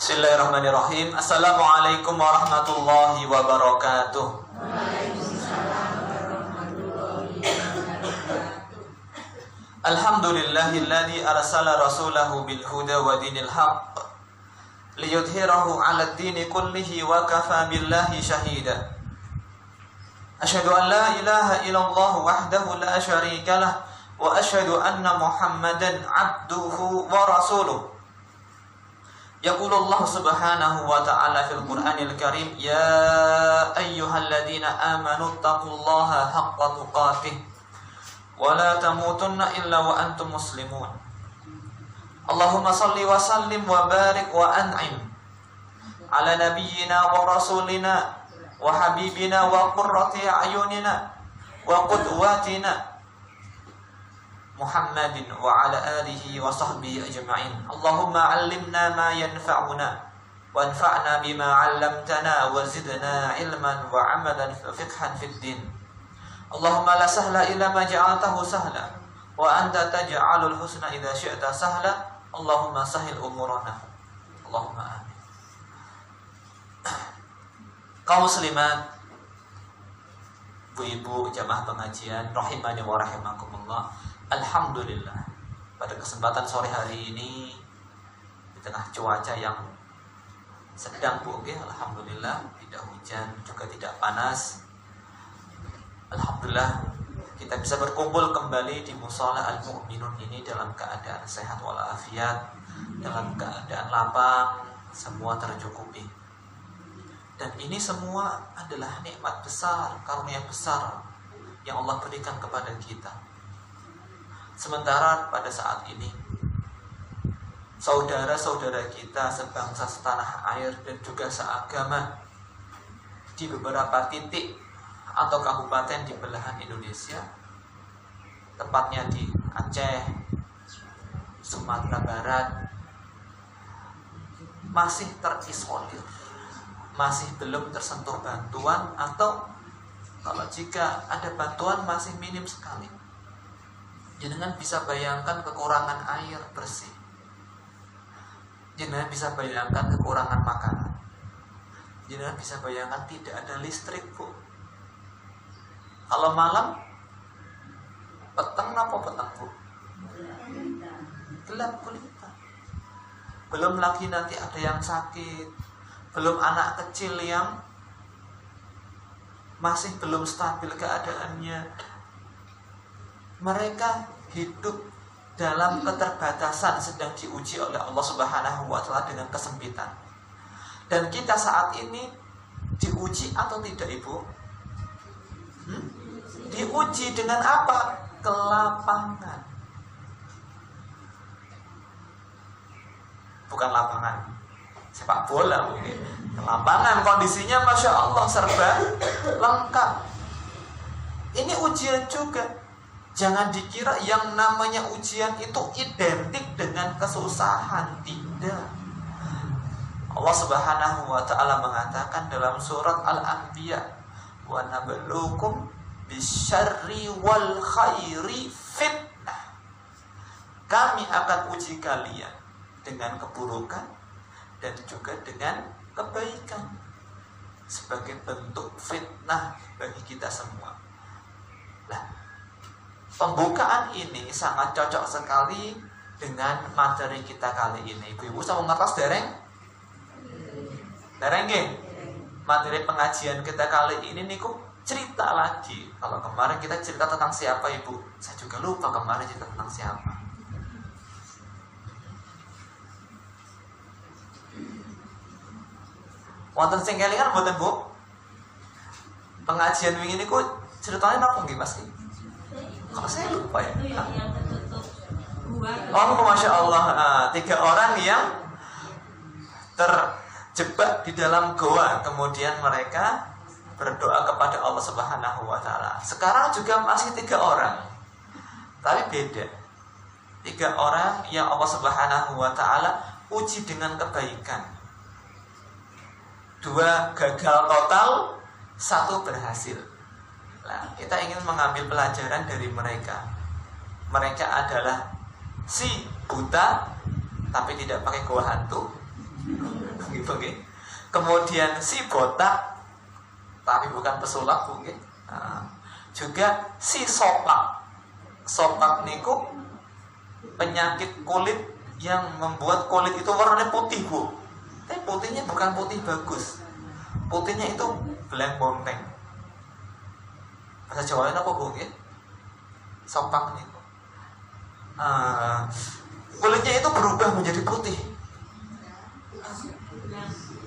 Bismillahirrahmanirrahim. Assalamualaikum warahmatullahi wabarakatuh. Alhamdulillahilladzi arsala rasulahu bil huda wa dinil haqq liyudhhirahu 'alad dini kullihi wa kafa billahi shahida. Asyhadu an la ilaha illallah wahdahu la syarika lah wa asyhadu anna Muhammadan 'abduhu wa rasuluh. Yaqulullahu subhanahu wa ta'ala fil Qur'anil Karim, ya ayyuhalladzina amanu taqullaha haqqa tuqatih wa la tamutunna illa wa antum muslimun. Allahumma salli wa sallim wa barik wa an'im ala nabiyyina wa rasulina wa habibina wa qurrati a'yunina wa qudwatina Muhammadin wa ala alihi wa sahbihi ajma'in. Allahumma 'allimna ma yanfa'una wa anfa'na bima 'allamtana wa zidna ilman wa 'amalan fiqhan fid din. Allahumma la sahla illa ma ja'altahu sahla wa anta taj'alul husna idza syi'ta sahla. Allahumma sahhil umurana. Allahumma amin. Kaum muslimat, ibu-ibu jamaah pengajian rahimani wa rahimakumullah. Alhamdulillah, pada kesempatan sore hari ini di tengah cuaca yang sedang alhamdulillah, tidak hujan juga tidak panas. Alhamdulillah kita bisa berkumpul kembali di Mushola Al-Mu'minun ini dalam keadaan sehat walafiat, dalam keadaan lapang, semua tercukupi. Dan ini semua adalah nikmat besar, karunia besar yang Allah berikan kepada kita. Sementara pada saat ini saudara-saudara kita sebangsa setanah air dan juga seagama di beberapa titik atau kabupaten di belahan Indonesia, tepatnya di Aceh, Sumatera Barat, masih terisolir, masih belum tersentuh bantuan, atau kalau jika ada bantuan masih minim sekali. Jenengan bisa bayangkan kekurangan air bersih. Jenengan bisa bayangkan kekurangan makanan. Jenengan bisa bayangkan tidak ada listrik, Bu. Kalau malam petang apa petang, Bu? Gelap gulita. Belum lagi nanti ada yang sakit, belum anak kecil yang masih belum stabil keadaannya. Mereka hidup dalam keterbatasan, sedang diuji oleh Allah Subhanahu wa ta'ala dengan kesempitan. Dan kita saat ini diuji atau tidak, Ibu? Diuji dengan apa? Kelapangan. Bukan lapangan sepak bola mungkin. Lapangan kondisinya Masya Allah serba lengkap. Ini ujian juga. Jangan dikira yang namanya ujian itu identik dengan kesusahan. Tidak. Allah Subhanahu wa ta'ala mengatakan dalam surat Al-Anbiya, wa nabluukum bisyarri wal khairi fitnah. Kami akan uji kalian dengan keburukan dan juga dengan kebaikan sebagai bentuk fitnah bagi kita semua. Nah, pembukaan ini sangat cocok sekali dengan materi kita kali ini. Ibu-ibu sama ngertos dereng? Dereng nggih? Materi pengajian kita kali ini niku cerita lagi. Kalau kemarin kita cerita tentang siapa, Ibu? Saya juga lupa kemarin cerita tentang siapa. Wonten sing kelingan mboten, Bu? Pengajian wingi niku ceritanya napa nggih, Mas? Kalau saya lupa ya. Oh, Masya Allah, 3 orang yang terjebak di dalam goa, kemudian mereka berdoa kepada Allah Subhanahu wa ta'ala. Sekarang juga masih 3 orang, tapi beda. 3 orang yang Allah Subhanahu wa ta'ala uji dengan kebaikan. 2 gagal total, 1 berhasil. Nah, kita ingin mengambil pelajaran dari mereka. Mereka adalah si buta tapi tidak pakai gua hantu, Gitu, nggih. Kemudian si botak tapi bukan pesulap, nggih. Nah, juga si sopak. Sopak niku penyakit kulit yang membuat kulit itu warnanya putih, Bu. Tapi putihnya bukan putih bagus. Putihnya itu belang bonteng. Bahasa Jawa apa, Bu? Ya? Sopak nih. Kulitnya itu berubah menjadi putih.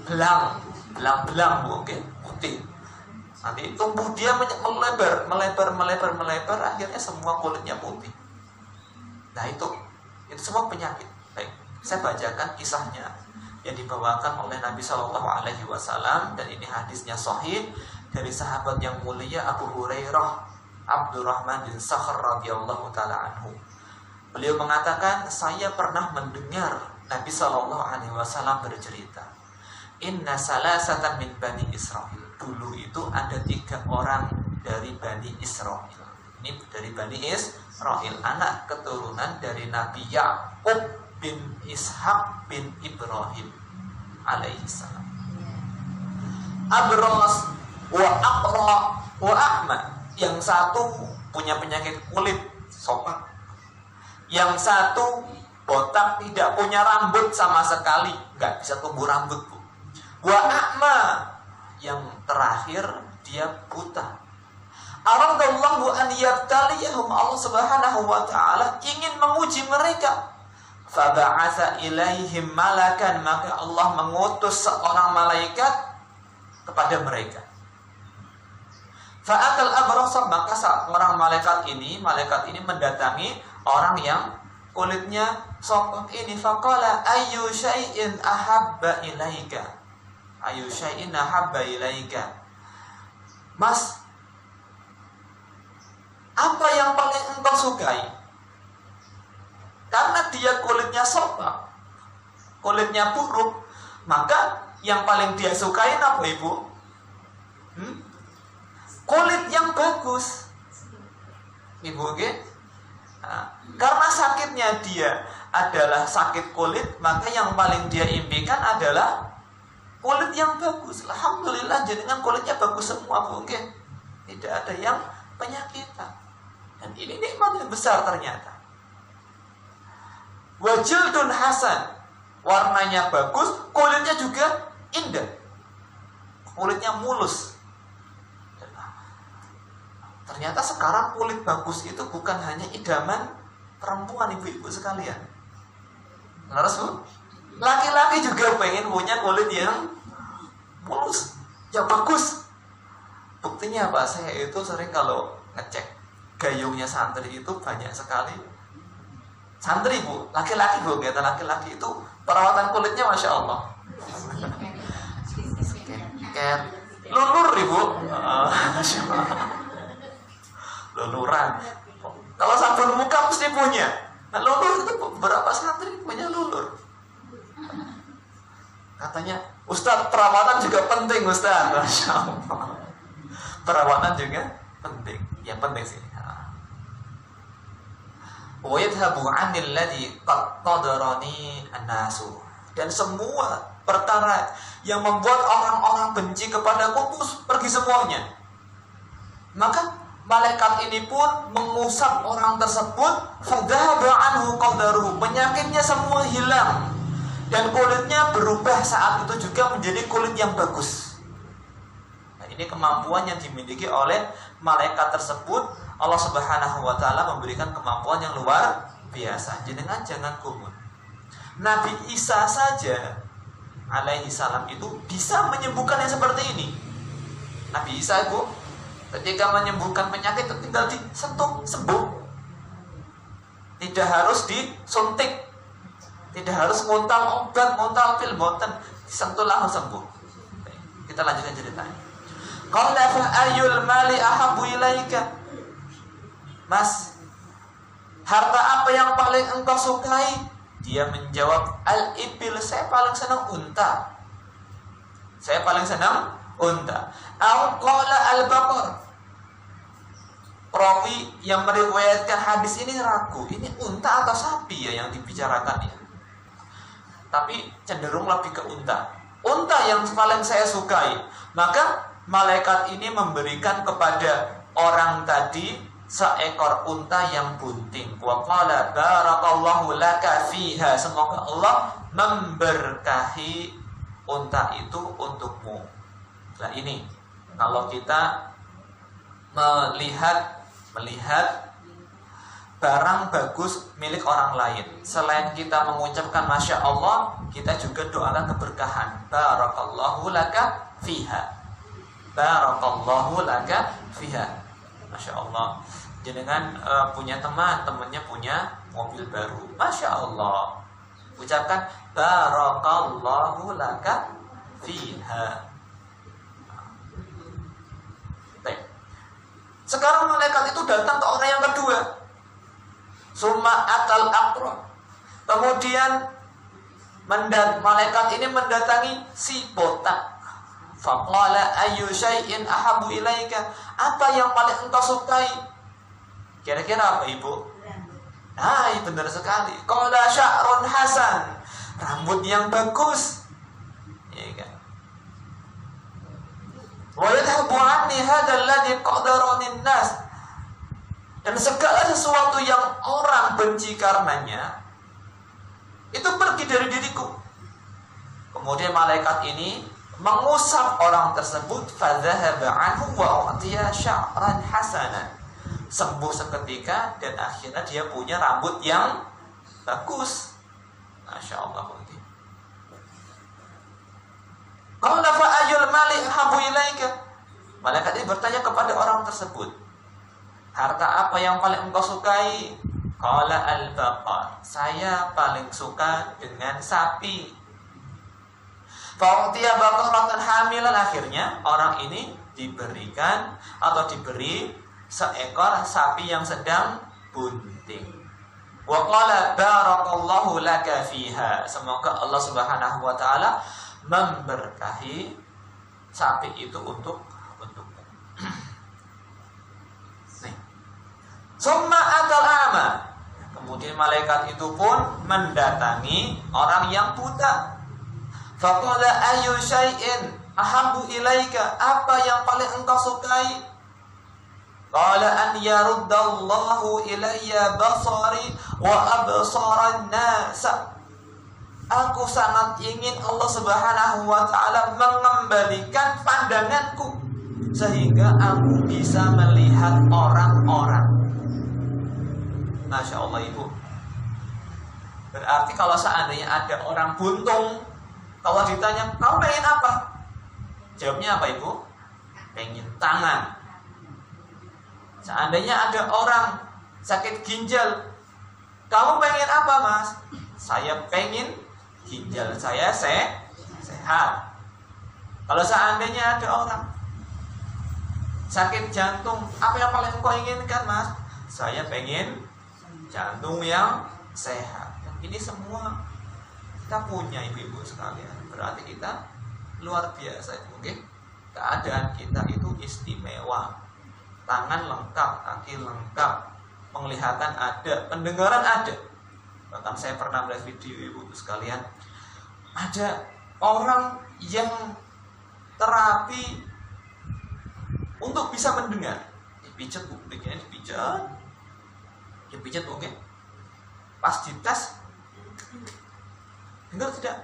Belang, Bu, okay? Putih. Nanti tumbuh dia melebar, akhirnya semua kulitnya putih. Nah itu semua penyakit. Baik, saya bacakan kisahnya yang dibawakan oleh Nabi Shallallahu Alaihi Wasallam, dan ini hadisnya sahih dari sahabat yang mulia Abu Hurairah Abdurrahman bin Sakhr radhiyallahu taala anhu. Beliau mengatakan, saya pernah mendengar Nabi Shallallahu Alaihi Wasallam bercerita, Inna salasatan min Bani Israel. Dulu itu ada 3 orang dari Bani Israel. Ini dari Bani Israel, anak keturunan dari Nabi Ya'qub bin Ishaq bin Ibrahim alaihissalam. Abros wa aqra wa a'ma. Yang satu punya penyakit kulit sopak, yang satu botak, tidak punya rambut sama sekali, nggak bisa tumbuh rambut, Bu. Wa a'ma, yang terakhir dia buta. Aradallahu an yabtaliyahum, Allah Subhanahu wa taala ingin menguji mereka. Faba'atha ilaihim malakan, maka Allah mengutus seorang malaikat kepada mereka. Fa'atal abrasa, maka seorang malaikat ini mendatangi orang yang kulitnya sopak ini. Faqala ayyu syai'in ahabba ilaika, ayyu syai'in ahabba ilaika. Mas, apa yang paling engkau sukai? Karena dia kulitnya sopak, kulitnya buruk, maka yang paling dia sukai apa, Ibu? Kulit yang bagus, Ibu, okay? Nah, karena sakitnya dia adalah sakit kulit, maka yang paling dia impikan adalah kulit yang bagus. Alhamdulillah, jenengan kulitnya bagus semua, Bu, okay? Tidak ada yang penyakitan. Dan ini nikmat yang besar ternyata. Wajildun hasan, warnanya bagus, kulitnya juga indah, kulitnya mulus. Ternyata sekarang kulit bagus itu bukan hanya idaman perempuan, ibu-ibu sekalian. Laras, Bu? Laki-laki juga pengen punya kulit yang mulus, yang bagus. Buktinya apa? Saya itu sering kalau ngecek gayungnya santri itu banyak sekali santri, Bu, laki-laki, Bu, kata laki-laki itu perawatan kulitnya Masya Allah. Kayak lulur, Ibu. Luluran. Kalau sabun muka mesti punya. Nah, lulur itu beberapa santri punya lulur. Katanya, Ustaz, perawatan juga penting, Ustaz. Masya Allah. Perawatan juga penting. Yang penting sih. وَيَذْهَبُ عَنِ الَّذِي قَدْ قَدَرَنِي النَّاسُ. Dan semua perkara yang membuat orang-orang benci kepadaku pergi semuanya. Maka malaikat ini pun mengusap orang tersebut. فَذَهَبَ عَنْهُ قَدَرُهُ. Penyakitnya semua hilang, dan kulitnya berubah saat itu juga menjadi kulit yang bagus. Nah, ini kemampuan yang dimiliki oleh malaikat tersebut. Allah Subhanahu wa taala memberikan kemampuan yang luar biasa. Jangan gumun. Nabi Isa saja alaihi salam itu bisa menyembuhkan yang seperti ini. Nabi Isa itu ketika menyembuhkan penyakit tinggal disentuh, sembuh. Tidak harus disuntik, tidak harus nguntal obat, nguntal pil, boten, disentuh langsung sembuh. Kita lanjutkan ceritanya. Qala fa ayyul mali ahabbu ilaika. Mas, harta apa yang paling engkau sukai? Dia menjawab, al-ibil, saya paling senang unta. Saya paling senang unta. Au qala al-baqar. Perawi yang meriwayatkan hadis ini ragu, ini unta atau sapi ya yang dibicarakan ya. tapi cenderung lebih ke unta. Unta yang paling saya sukai. Maka malaikat ini memberikan kepada orang tadi seekor unta yang bunting. Wa qala barakallahu laka fiha. Semoga Allah memberkahi unta itu untukmu. Nah ini kalau kita melihat barang bagus milik orang lain, selain kita mengucapkan Masya Allah, kita juga doakan keberkahan. Barakallahu laka fiha. Barakallahu laka fiha. Masya Allah. Jenengan punya temannya punya mobil baru, Masya Allah, ucapkan barakallahu laka fiha. Sekarang malaikat itu datang ke orang yang kedua. Summa atal aqra. Kemudian malaikat ini mendatangi si botak. Faqala ayyu syai'in ahabbu ilaika. Apa yang paling engkau sukai? Kira-kira apa, Ibu? Nah, benar sekali. Qala sya'run hasan. Rambut yang bagus. Ya kan? Wa yadhhabu anni hadzal ladzi qadarani nas. Dan segala sesuatu yang orang benci karenanya itu pergi dari diriku. Kemudian malaikat ini mengusap orang tersebut, fadzahaba anhu wa utiya sya'ran hasanan. Sembuh seketika dan akhirnya dia punya rambut yang bagus. Masya Allah. Qala fa ayyul mali habu ilaika. Malaikat ini bertanya kepada orang tersebut, harta apa yang paling engkau sukai? Qala al-baqar. Saya paling suka dengan sapi. Fa'utiya baqaratan hamilan. Akhirnya orang ini diberikan atau diberi seekor sapi yang sedang bunting. Wa qala barakallahu laka fiha. Semoga Allah Subhanahu wa taala memberkahi sapi itu untukmu. Nih. Summa atal a'ma. Kemudian malaikat itu pun mendatangi orang yang buta. Faqala ayyu syai'in ahabbu ilaika. Apa yang paling engkau sukai? Qala an yaruddallahu ilayya basari wa absaran nas. Aku sangat ingin Allah Subhanahu wa taala mengembalikan pandanganku sehingga aku bisa melihat orang-orang. Masya Allah, Ibu. Berarti kalau seandainya ada orang buntung, kalau ditanya, kamu pengen apa? Jawabnya apa, Ibu? Pengen tangan. Seandainya ada orang sakit ginjal, kamu pengen apa, Mas? Saya pengen ginjal saya sehat. Kalau seandainya ada orang sakit jantung, apa yang paling kau inginkan, Mas? Saya pengen jantung yang sehat. Ini semua kita punya, ibu-ibu sekalian. Berarti kita luar biasa, oke? Keadaan kita itu istimewa. Tangan lengkap, kaki lengkap, penglihatan ada, pendengaran ada. Bahkan saya pernah melihat video, ibu-ibu sekalian, ada orang yang terapi untuk bisa mendengar. Dipijat, kupingnya dipijat, oke? Pas dites, dengar tidak?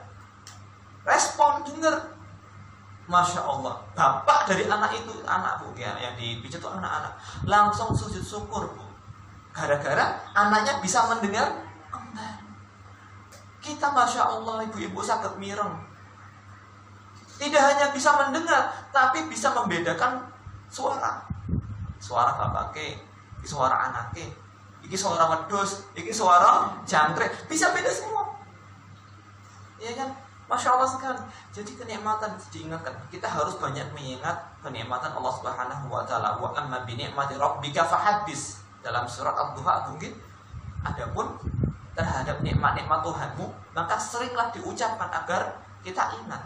Respon dengar. Masya Allah. Bapak dari anak itu, anak Bu ya, yang dipijat itu anak-anak, langsung sujud syukur, Bu. Gara-gara anaknya bisa mendengar kembali. Kita Masya Allah, ibu-ibu sakit mireng. Tidak hanya bisa mendengar, tapi bisa membedakan suara. Suara bapake, suara anake, iki suara wedhus, iki suara jangkrik, bisa beda semua. Iya kan? Masya Allah sekali. Jadi kenikmatan diingatkan. Kita harus banyak mengingat kenikmatan Allah Subhanahu wa taala. Wa amma bi ni'mati rabbika fahaddits. Dalam surat Ad-Duha mungkin. Adapun terhadap nikmat-nikmat Tuhanmu, maka seringlah diucapkan agar kita ingat.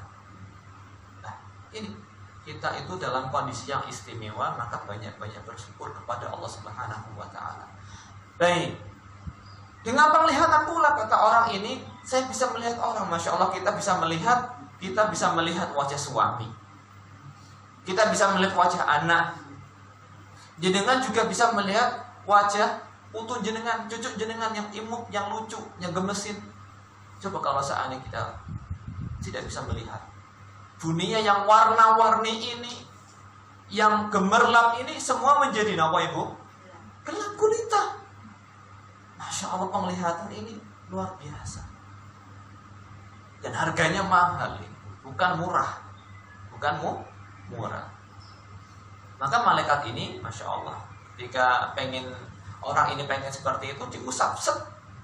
Nah, ini kita itu dalam kondisi yang istimewa, maka banyak-banyak bersyukur kepada Allah Subhanahu wa taala. Baik. Dengan penglihatan pula, kata orang ini, saya bisa melihat orang. Masya Allah, kita bisa melihat wajah suami, kita bisa melihat wajah anak. Jenengan juga bisa melihat wajah putu jenengan, cucu jenengan yang imut, yang lucu, yang gemesin. Coba kalau seandainya kita tidak bisa melihat dunia yang warna-warni ini, yang gemerlap ini, semua menjadi apa ibu? Gelap gulita. Masya Allah, penglihatan ini luar biasa. Dan harganya mahal, bukan murah. Murah. Maka malaikat ini, Masya Allah, ketika orang ini pengen seperti itu, diusap,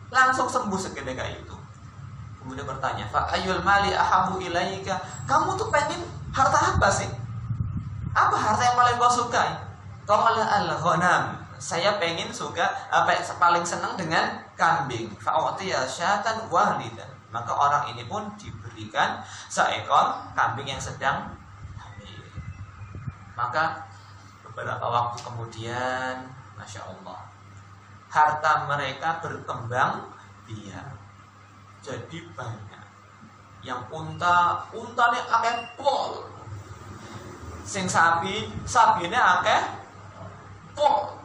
langsung sembuh seketika itu. Kemudian bertanya, fa ayyul mali ahabu ilaika? Kamu tuh pengen harta apa sih? Apa harta yang paling kau sukai? Qala al-ghanam. Saya pengen paling senang dengan kambing. Fa'utiya syatan walidan. Maka orang ini pun diberikan seekor kambing yang sedang hamil. Maka beberapa waktu kemudian, Masya Allah, harta mereka berkembang biak, jadi banyak. Yang untane akeh pol, sing sabine akeh pol,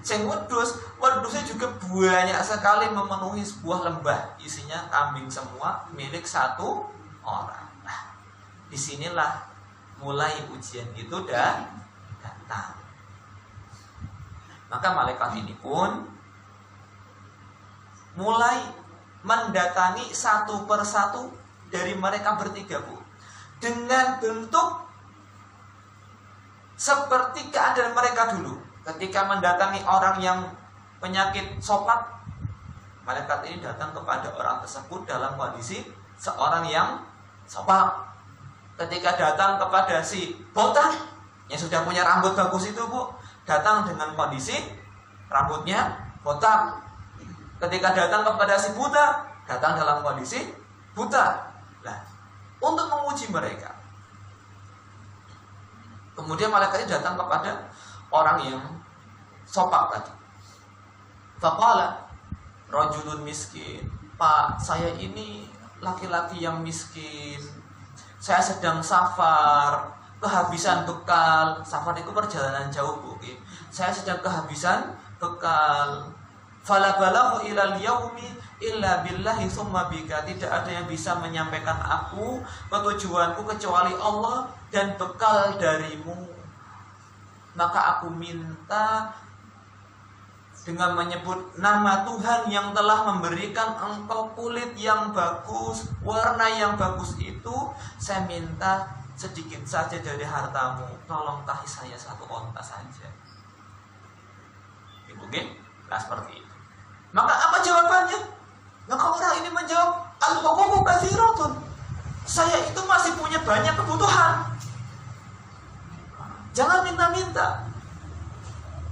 sing wedusnya juga banyak sekali, memenuhi sebuah lembah, isinya kambing semua, milik satu orang. Nah, disinilah mulai ujian itu datang. Maka malaikat ini pun mulai mendatangi satu persatu dari mereka bertiga, Bu, dengan bentuk seperti keadaan mereka dulu. Ketika mendatangi orang yang penyakit sopat, malaikat ini datang kepada orang tersebut dalam kondisi seorang yang sopat. Ketika datang kepada si botak yang sudah punya rambut bagus itu, Bu, datang dengan kondisi rambutnya botak. Ketika datang kepada si buta, datang dalam kondisi buta. Nah, untuk menguji mereka. Kemudian malaikat ini datang kepada orang yang sopak tadi. Faqala rajulun miskin. Pak, saya ini laki-laki yang miskin. Saya sedang safar, kehabisan bekal. Safar itu perjalanan jauh, Bu. Saya sedang kehabisan bekal. Fala balaghu ilal yaumi illa billahi tsumma bika. Tidak ada yang bisa menyampaikan aku ke tujuanku kecuali Allah dan bekal darimu. Maka aku minta dengan menyebut nama Tuhan yang telah memberikan engkau kulit yang bagus, warna yang bagus itu, saya minta sedikit saja dari hartamu. Tolong tahi saya satu onta saja. Oke? Nah, seperti itu. Maka apa jawabannya? Maka orang ini menjawab, al-huququ katsiratun. Saya itu masih punya banyak kebutuhan. Jangan minta-minta.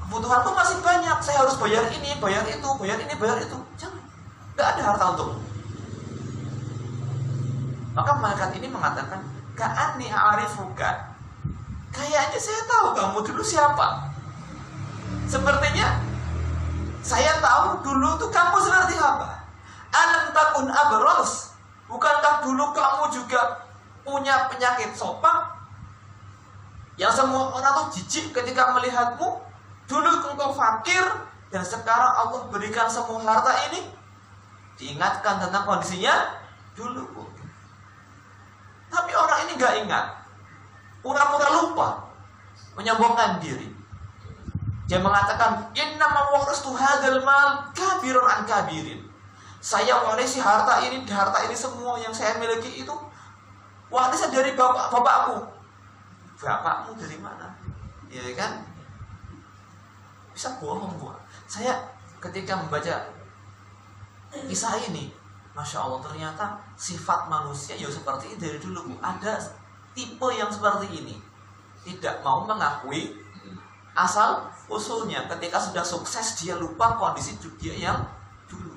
Kebutuhanku masih banyak. Saya harus bayar ini, bayar itu, bayar ini, bayar itu. Jangan. Gak ada harta untukmu. Maka malaikat ini mengatakan, ka'anni a'rifuka. Kayaknya saya tahu kamu dulu siapa. Sepertinya saya tahu dulu tuh kamu seperti apa. Alam takun abros. Bukankah dulu kamu juga punya penyakit sopak? Yang semua orang tuh jijik ketika melihatmu. Dulu engkau fakir, dan sekarang Allah berikan semua harta ini. Diingatkan tentang kondisinya dulu, Bu. Tapi orang ini gak ingat, pura-pura lupa, menyombongkan diri. Dia mengatakan, innama warastu hadzal mal kabirun an kabirin. Saya warisi harta ini semua yang saya miliki itu warisan dari bapakku. Bapakmu dari mana? Ya kan? Bisa bohong, Bu. Saya ketika membaca kisah ini, Masya Allah, ternyata sifat manusia ya seperti ini dari dulu, Bu. Ada tipe yang seperti ini, tidak mau mengakui asal usulnya. Ketika sudah sukses, dia lupa kondisi dia yang dulu.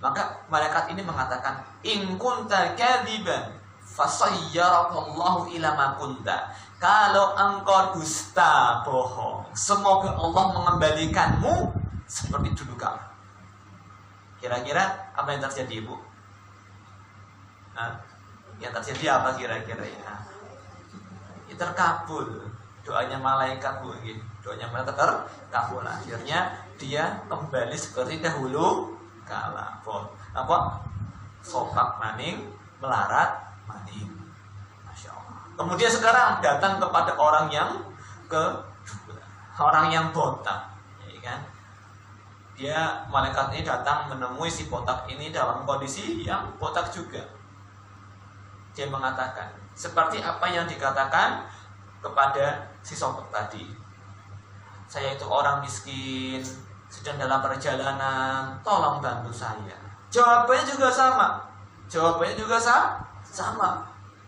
Maka malaikat ini mengatakan, in kunta kadziban fasayyarakallahu ila ma kunta. Kalau engkau dusta, bohong, semoga Allah mengembalikanmu seperti dulu kamu. Kira-kira apa yang terjadi, Ibu? Yang terjadi apa kira-kira ya? Terkabul doanya malaikat, Bu. Doanya malaikat terkabul. Akhirnya dia kembali seperti dahulu kala. Sopak maning, melarat maning. Masya Allah. Kemudian sekarang datang kepada orang yang kedua, orang yang botak, ya kan? Dia malaikat ini datang menemui si botak ini dalam kondisi yang botak juga. Dia mengatakan seperti apa yang dikatakan kepada si sobat tadi. Saya itu orang miskin, sedang dalam perjalanan, tolong bantu saya. Jawabannya juga sama. Sama.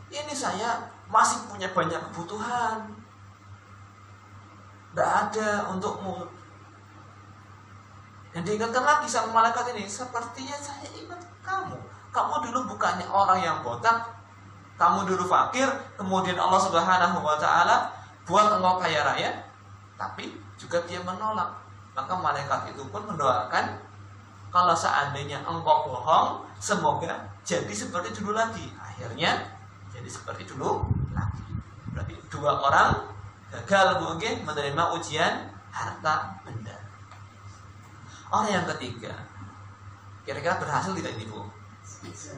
Ini saya masih punya banyak kebutuhan. Tidak ada untukmu. Dan diingatkan lagi sama malaikat ini, sepertinya saya ingat kamu. Kamu dulu bukannya orang yang botak, kamu dulu fakir, kemudian Allah Subhanahu wa Ta'ala buat engkau kaya raya, tapi juga dia menolak. Maka malaikat itu pun mendoakan, kalau seandainya engkau bohong, semoga jadi seperti dulu lagi. Akhirnya jadi seperti dulu lagi. Berarti dua orang gagal mungkin menerima ujian harta benda. Orang yang ketiga, kira-kira berhasil tidak ini, Bu?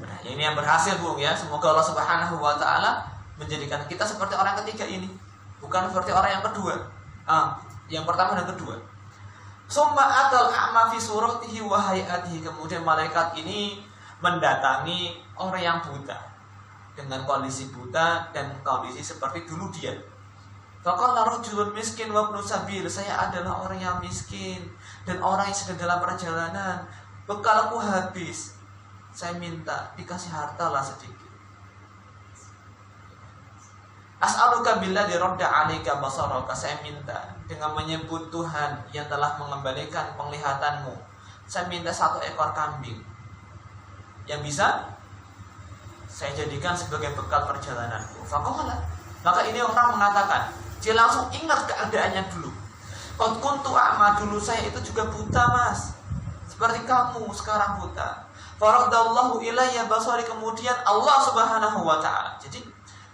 Nah, ini yang berhasil, Bu, ya. Semoga Allah Subhanahu wa Ta'ala menjadikan kita seperti orang ketiga ini, bukan seperti orang yang kedua. Yang pertama dan kedua. Summa atal a'ma fi suratihi wa hayatihi. Kemudian malaikat ini mendatangi orang yang buta dengan kondisi buta dan kondisi seperti dulu dia. Faqala rajulun miskin wa ibnu sabil. Saya adalah orang yang miskin dan orang yang sedang dalam perjalanan. Bekalku habis. Saya minta dikasih harta lah sedikit. As'aluka billadzi radda 'alaika basaraka. Saya minta dengan menyebut Tuhan yang telah mengembalikan penglihatanmu. Saya minta 1 ekor kambing yang bisa saya jadikan sebagai bekal perjalananku. Faqala. Maka ini orang mengatakan, dia langsung ingat keadaannya dulu. Qad kuntu a'ma, dulu saya itu juga buta, Mas. Seperti kamu sekarang buta. Faradallahu ilayya basari, kemudian Allah Subhanahu wa Ta'ala. Jadi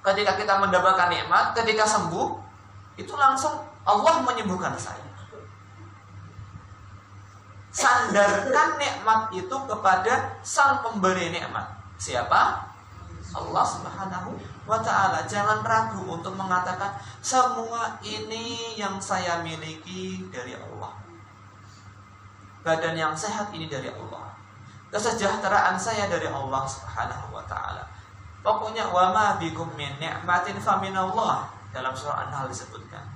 ketika kita mendapatkan nikmat, ketika sembuh, itu langsung Allah menyembuhkan saya. Sandarkan nikmat itu kepada sang pemberi nikmat. Siapa? Allah Subhanahu wa Ta'ala. Jangan ragu untuk mengatakan semua ini yang saya miliki dari Allah. Badan yang sehat ini dari Allah. Kesejahteraan saya dari Allah Subhanahu wa Ta'ala. Pokoknya wa ma bikum min ni'matin faminallah. Dalam surah An-Nahl disebutkan,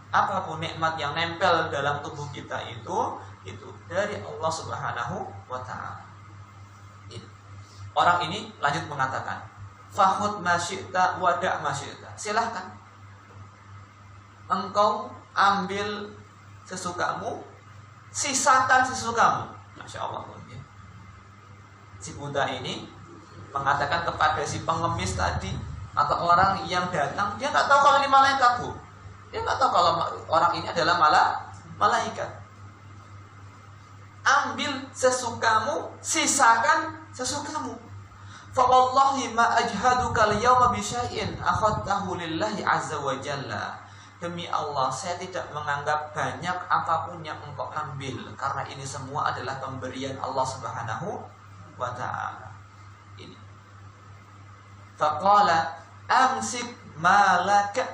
apapun nikmat yang nempel dalam tubuh kita itu dari Allah Subhanahu wa Ta'ala. Orang ini lanjut mengatakan, fahud masyita wada' masyita. Silahkan engkau ambil sesukamu, sisakan sesukamu. Masya Allah. Si buta ini mengatakan kepada si pengemis tadi, atau orang yang datang, dia nggak tahu kalau ini malaikat, Bu. Dia nggak tahu kalau orang ini adalah malaikat. Ambil sesukamu, sisakan sesukamu. Fa wallahi ma ajhaduka al-yawma bi syai'in akhadtahu lillahi azza wa jalla. Demi Allah, saya tidak menganggap banyak apapun yang engkau ambil, karena ini semua adalah pemberian Allah Subhanahu wa Ta'ala. Ini. Faqala amsik malaka.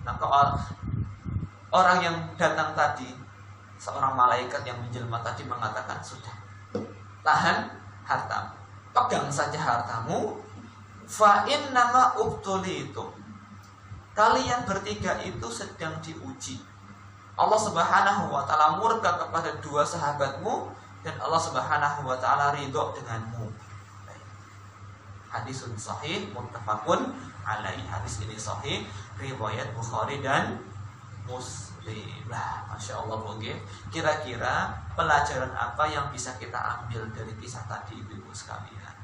Maka orang yang datang tadi, seorang malaikat yang menjelma tadi mengatakan, sudah, tahan hartamu, pegang saja hartamu. Fa innama ubtulitum. Kalian bertiga itu sedang diuji. Allah Subhanahu wa Ta'ala murka kepada dua sahabatmu, dan Allah Subhanahu wa Ta'ala ridho denganmu. Hadisun sahih muttafaqun alaihi. Hadis ini sahih riwayat Bukhari dan Muslim. Masya Allah, Bogey. Kira-kira pelajaran apa yang bisa kita ambil dari kisah tadi, Ibu sekalian?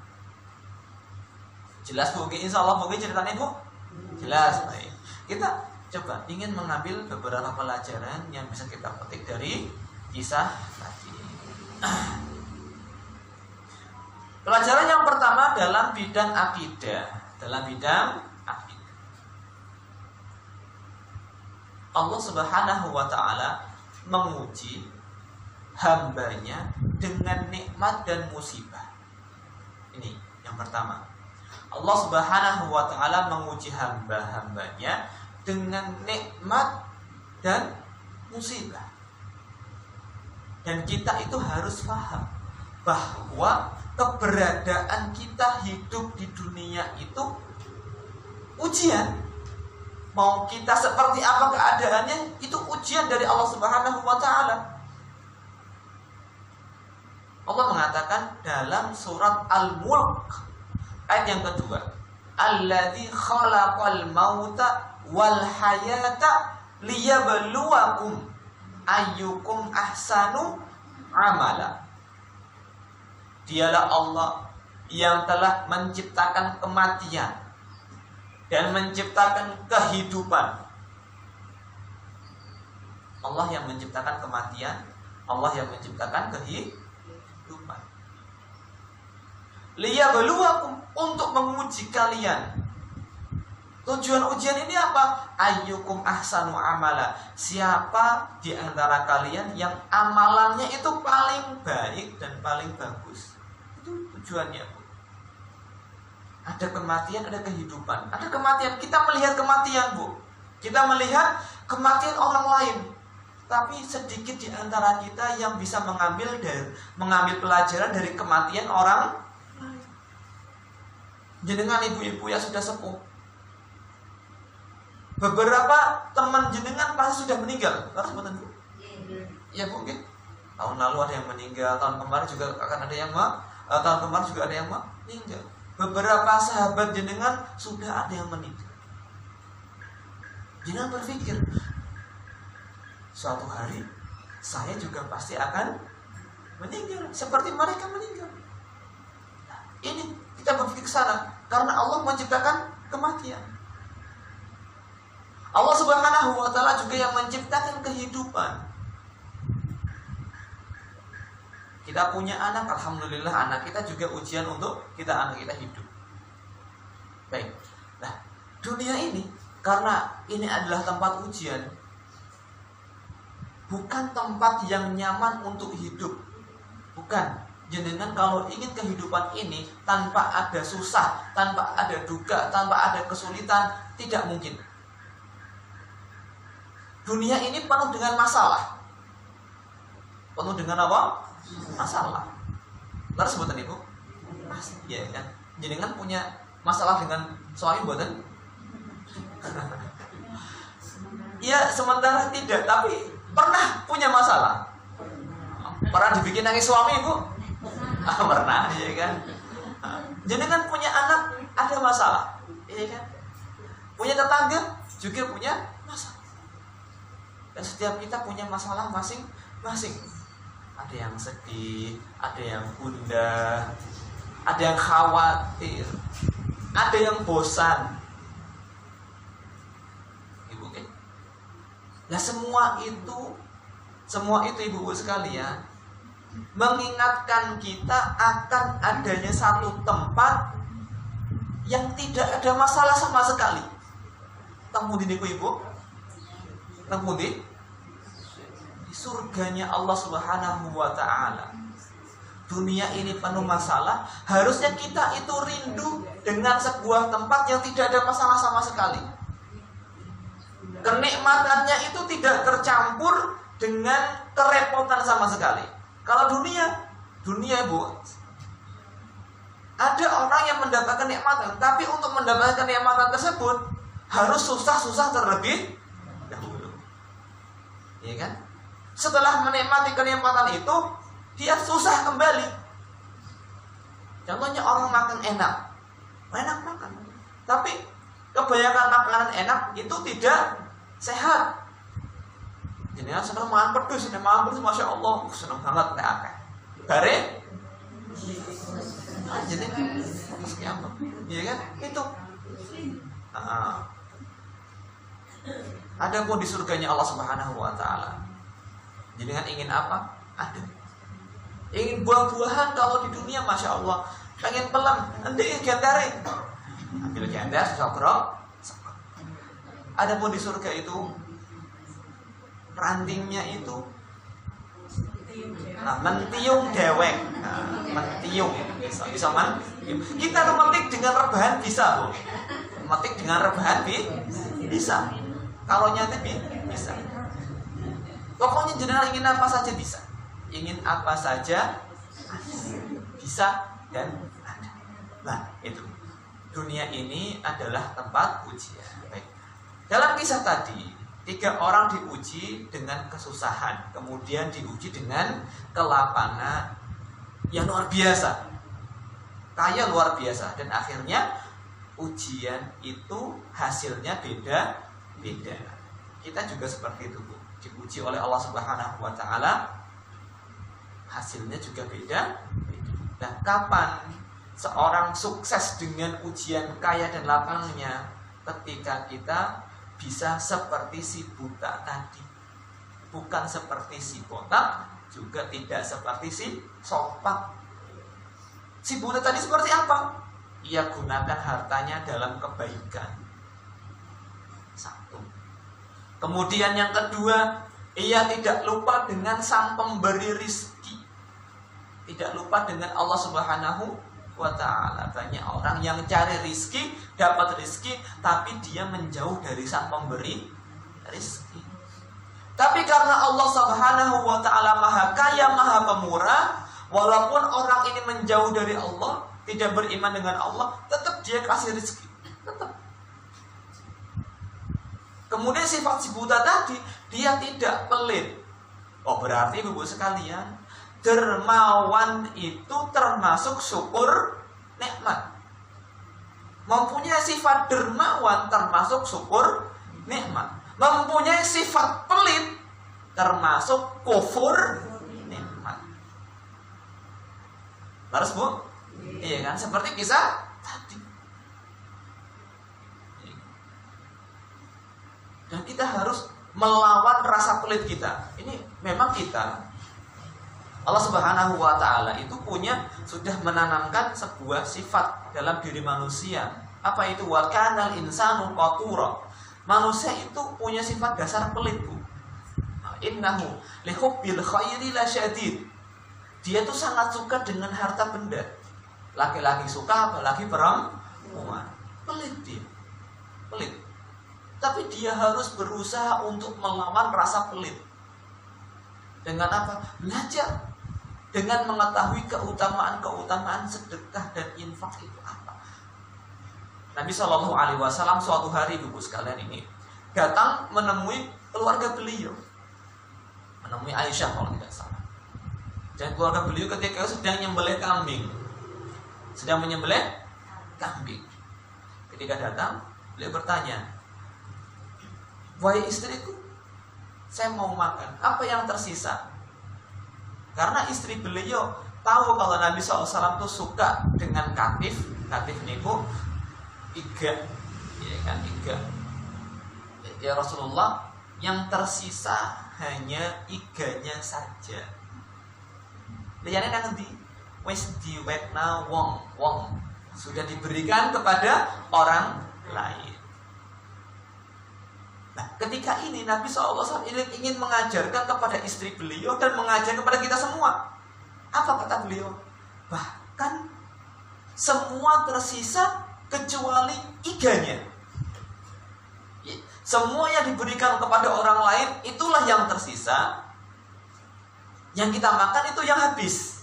Jelas, Bogey? Insya Allah, Bogey, ceritanya, Bu? Jelas. Baik. Kita coba ingin mengambil beberapa pelajaran yang bisa kita petik dari kisah tadi. Pelajaran yang pertama dalam bidang akidah. Allah Subhanahu wa ta'ala menguji hambanya dengan nikmat dan musibah. Ini yang pertama. Allah Subhanahu wa ta'ala menguji hamba-hambanya dengan nikmat dan musibah. Dan kita itu harus paham bahwa keberadaan kita hidup di dunia itu ujian. Mau kita seperti apa keadaannya, itu ujian dari Allah Subhanahu wa ta'ala. Allah mengatakan dalam surat Al-Mulk ayat yang kedua, alladzi khalaqal mauta wal hayata liyabluwakum ayyukum ahsanu amala. Dialah Allah yang telah menciptakan kematian dan menciptakan kehidupan. Allah yang menciptakan kematian, Allah yang menciptakan kehidupan. Liyabluwakum, untuk menguji kalian. Tujuan ujian ini apa? Ayyukum ahsanu amala. Siapa di antara kalian yang amalannya itu paling baik dan paling bagus. Itu tujuannya, Bu. Ada kematian, ada kehidupan. Ada kematian, kita melihat kematian, Bu. Kita melihat kematian orang lain. Tapi sedikit di antara kita yang bisa mengambil pelajaran dari kematian orang lain. Jenengan ibu-ibu yang sudah sepuh, beberapa teman jenengan pasti sudah meninggal. Harus betul, Bu? Ya, Bu, mungkin tahun lalu ada yang meninggal, tahun kemarin juga akan ada yang meninggal. Beberapa sahabat jenengan sudah ada yang meninggal. Jenengan berpikir, suatu hari saya juga pasti akan meninggal seperti mereka meninggal. Nah, ini kita berpikir ke sana karena Allah menciptakan kematian. Allah Subhanahu wa ta'ala juga yang menciptakan kehidupan. Kita punya anak, alhamdulillah anak kita juga ujian untuk anak kita hidup. Baik. Nah, dunia ini karena ini adalah tempat ujian, bukan tempat yang nyaman untuk hidup. Bukan. Jenengan kalau ingin kehidupan ini tanpa ada susah, tanpa ada duka, tanpa ada kesulitan, tidak mungkin. Dunia ini penuh dengan masalah. Penuh dengan apa? Masalah. Lalu sebutan Ibu? Ya kan? Jenengan punya masalah dengan suami buatan? Ya sementara tidak, tapi pernah punya masalah. Pernah dibikin nangis suami, Bu? Pernah, ya kan? Jenengan punya anak ada masalah, ya kan? Punya tetangga juga punya masalah. Dan setiap kita punya masalah masing-masing. Ada yang sedih, ada yang gundah, ada yang khawatir, ada yang bosan. Ibu, kan? Nah semua itu ibu-ibu sekalian mengingatkan kita akan adanya satu tempat yang tidak ada masalah sama sekali. Temudi niku Ibu? Temudi? Di surganya Allah Subhanahu wa ta'ala. Dunia ini penuh masalah, harusnya kita itu rindu dengan sebuah tempat yang tidak ada masalah sama sekali. Kenikmatannya itu tidak tercampur dengan kerepotan sama sekali. Kalau dunia Ibu, ada orang yang mendapatkan kenikmatan, tapi untuk mendapatkan kenikmatan tersebut harus susah-susah terlebih dahulu. Iya kan? Setelah menikmati kenikmatan itu, dia susah kembali. Contohnya orang makan enak makan, tapi kebanyakan makanan enak itu tidak sehat. Jadi senang makan pedes, masya Allah, senang banget nek akeh. Bare, jadi apa? Iya kan? Itu. Ada pun di surganya Allah Subhanahu wa ta'ala. Jadi ingin apa? Ada. Ingin buah-buahan kalau di dunia, masya Allah, pengen pelem, nanti gentari, ambil genter, sogrok. Adapun di surga itu rantingnya itu mentiung dewek, mentiung bisa kita memetik dengan rebahan bisa, Bu. Memetik dengan rebahan bisa. Kalau nyata bisa. Pokoknya jenengan ingin apa saja bisa. Ingin apa saja bisa dan ada. Nah, itu. Dunia ini adalah tempat ujian. Baik. Dalam kisah tadi, 3 orang diuji dengan kesusahan, kemudian diuji dengan kelapangan yang luar biasa. Kaya luar biasa, dan akhirnya ujian itu hasilnya beda-beda. Kita juga seperti itu, Bu. Diuji oleh Allah Subhanahu wa taala, hasilnya juga beda. Nah, kapan seorang sukses dengan ujian kaya dan lapangnya? Ketika kita bisa seperti si buta tadi, bukan seperti si botak, juga tidak seperti si sopak. Si buta tadi seperti apa? Ia gunakan hartanya dalam kebaikan. 1. Kemudian yang kedua, ia tidak lupa dengan sang pemberi rizki, tidak lupa dengan Allah Subhanahu wa ta'ala. Banyak orang yang cari rizki, dapat rizki, tapi dia menjauh dari sang pemberi rizki. Tapi karena Allah Subhanahu wa ta'ala maha kaya, maha pemurah, walaupun orang ini menjauh dari Allah, tidak beriman dengan Allah, tetap dia kasih rizki, tetap. Kemudian sifat si buta tadi, dia tidak pelit. Oh, berarti Ibu sekalian, dermawan itu termasuk syukur nikmat. Mempunyai sifat dermawan termasuk syukur nikmat. Mempunyai sifat pelit termasuk kufur nikmat. Laras, Bu? Iya kan? Seperti kisah tadi. Dan kita harus melawan rasa pelit kita. Ini memang kita, Allah Subhanahu wa ta'ala itu sudah menanamkan sebuah sifat dalam diri manusia. Apa itu? Wa kanal insanu qatura. Manusia itu punya sifat dasar pelit, Bu. Innahu lihubbil khairi lasyadid. Dia tuh sangat suka dengan harta benda. Laki-laki suka, apalagi perempuan. Pelit dia. Pelit. Tapi dia harus berusaha untuk melawan rasa pelit. Dengan apa? Belajar. Dengan mengetahui keutamaan-keutamaan sedekah dan infak itu apa. Nabi SAW suatu hari, Ibu sekalian ini, datang menemui keluarga beliau. Menemui Aisyah kalau tidak salah. Dan keluarga beliau ketika sedang menyembelih kambing. Sedang menyembelih kambing. Ketika datang, beliau bertanya, "Wahai istriku, saya mau makan. Apa yang tersisa?" Karena istri beliau tahu kalau Nabi SAW itu suka dengan katif. Katif niku iga, ya kan, iga. Ya Rasulullah, yang tersisa hanya iganya saja. Lihatnya nanti, wes diwekna wong sudah diberikan kepada orang lain. Nah, ketika ini Nabi SAW ingin mengajarkan kepada istri beliau dan mengajar kepada kita semua. Apa kata beliau? Bahkan semua tersisa kecuali iganya. Semua yang diberikan kepada orang lain itulah yang tersisa. Yang kita makan itu yang habis.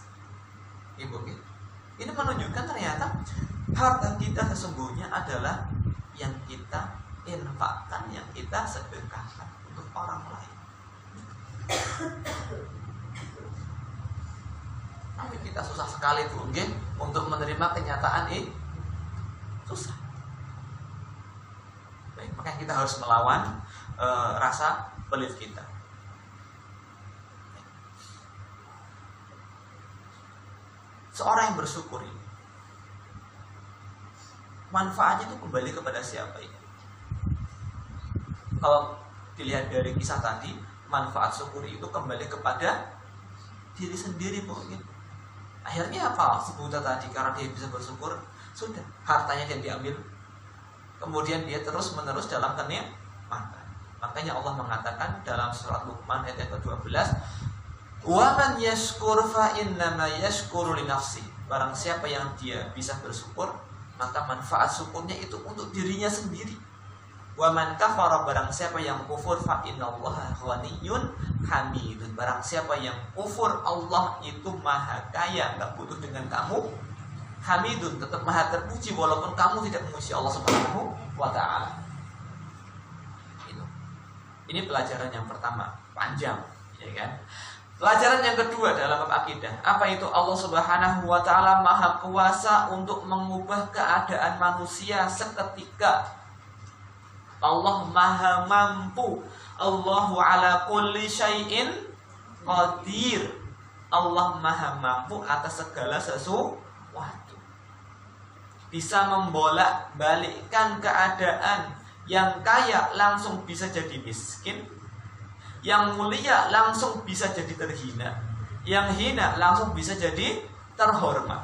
Ibu, ini menunjukkan ternyata harta kita sesungguhnya adalah yang kita infakkan, yang kita sedekahkan untuk orang lain. Tapi kita susah sekali tuh, untuk menerima kenyataan ini. Susah. Baik, makanya kita harus melawan rasa pelit kita. Seorang yang bersyukur ini, manfaatnya itu kembali kepada siapa ini? Kalau dilihat dari kisah tadi, manfaat syukur itu kembali kepada diri sendiri, mungkin. Akhirnya apa? Sebuta tadi, karena dia bisa bersyukur, sudah hartanya dia diambil, kemudian dia terus menerus dalam kenikmatan. Makanya Allah mengatakan dalam surat Luqman ayat yang ke-12, "Wa man yashkur fa innama yashkuru li nafsi." Barang siapa yang dia bisa bersyukur, maka manfaat syukurnya itu untuk dirinya sendiri. Wa man kafara, barang siapa yang kufur, fa innallaha ghaniyyun hamidun. Barang siapa yang kufur, Allah itu maha kaya, enggak butuh dengan kamu. Hamidun, tetap maha terpuji walaupun kamu tidak memuji Allah Subhanahu wa taala. Ini pelajaran yang pertama, panjang, ya kan? Pelajaran yang kedua dalam bab akidah, apa itu? Allah Subhanahu wa taala maha kuasa untuk mengubah keadaan manusia seketika. Allah maha mampu. Allahu ala kulli syai'in qadir. Allah maha mampu atas segala sesuatu. Bisa membolak-balikkan keadaan. Yang kaya langsung bisa jadi miskin, yang mulia langsung bisa jadi terhina, yang hina langsung bisa jadi terhormat.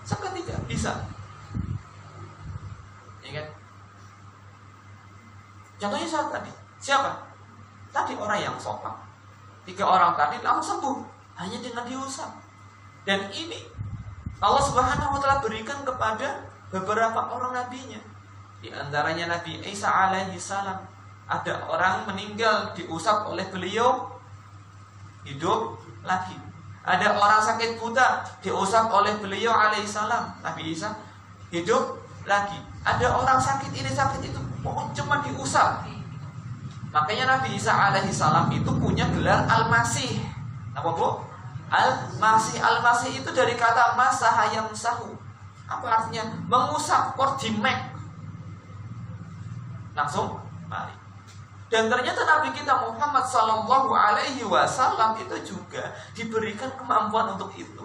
Seketika bisa, ya kan? Contohnya siapa? Tadi orang yang sopan, 3 orang tadi langsung sembuh hanya dengan diusap. Dan ini Allah Subhanahu wa taala berikan kepada beberapa orang nabinya. Di antaranya Nabi Isa alaihi salam, ada orang meninggal diusap oleh beliau hidup lagi. Ada orang sakit buta diusap oleh beliau alaihi salam, Nabi Isa hidup lagi. Ada orang sakit ini sakit itu, cuma diusap. Makanya Nabi Isa alaihi salam itu punya gelar Al-Masih. Apa Bu? Al-Masih. Al-Masih itu dari kata masaha yang sahu. Apa artinya? Mengusap, kordimek. Langsung mari. Dan ternyata Nabi kita Muhammad sallallahu alaihi wasallam itu juga diberikan kemampuan untuk itu.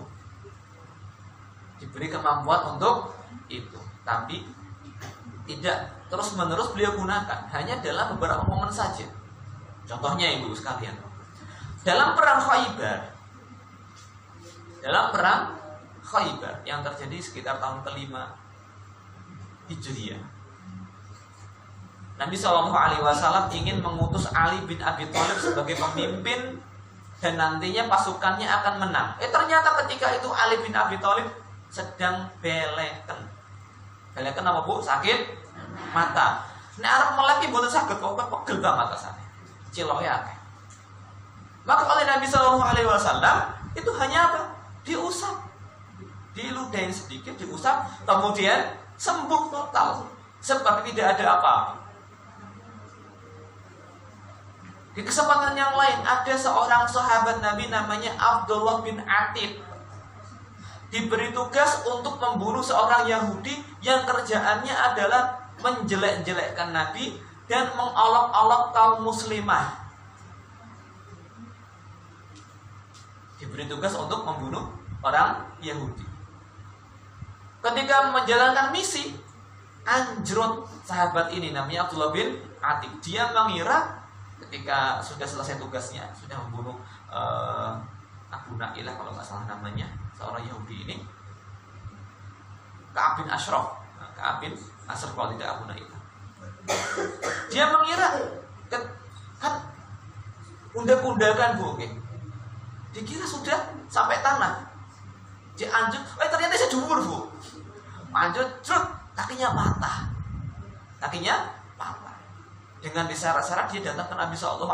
Diberi kemampuan untuk itu. Tapi tidak terus-menerus beliau gunakan, hanya dalam beberapa momen saja. Contohnya Ibu sekalian, dalam perang Khaybar yang terjadi sekitar tahun ke-5 Hijriah, Nabi SAW ingin mengutus Ali bin Abi Thalib sebagai pemimpin dan nantinya pasukannya akan menang. Ternyata ketika itu Ali bin Abi Thalib sedang beleken. Beleken apa Bu? Sakit mata. Nek arep melek mboten saged kok pegel banget rasane. Ciloke akeh. Maka oleh Nabi SAW itu hanya apa? Diusap. Diludahin sedikit, diusap, kemudian sembuh total. Sebab tidak ada apa. Di kesempatan yang lain ada seorang sahabat Nabi namanya Abdullah bin Atib, diberi tugas untuk membunuh seorang Yahudi yang kerjaannya adalah menjelek-jelekkan Nabi dan mengolok-olok kaum muslimah. Diberi tugas untuk membunuh orang Yahudi. Ketika menjalankan misi, anjrot sahabat ini namanya Abdullah bin Atib. Dia mengira ketika sudah selesai tugasnya, sudah membunuh Abu Na'ilah kalau nggak salah namanya, seorang Yahudi ini, Ka'ab bin Ashraf. Ka'ab bin Ashraf kalau tidak Abu Na'ilah. Dia mengira kan undak-undakan Bu, okay? Dikira sudah sampai tanah. Dia anjut, ternyata saya jumur Bu. Anjut, truk, kakinya patah. Dengan disyarat-syarat dia datang ke Nabi SAW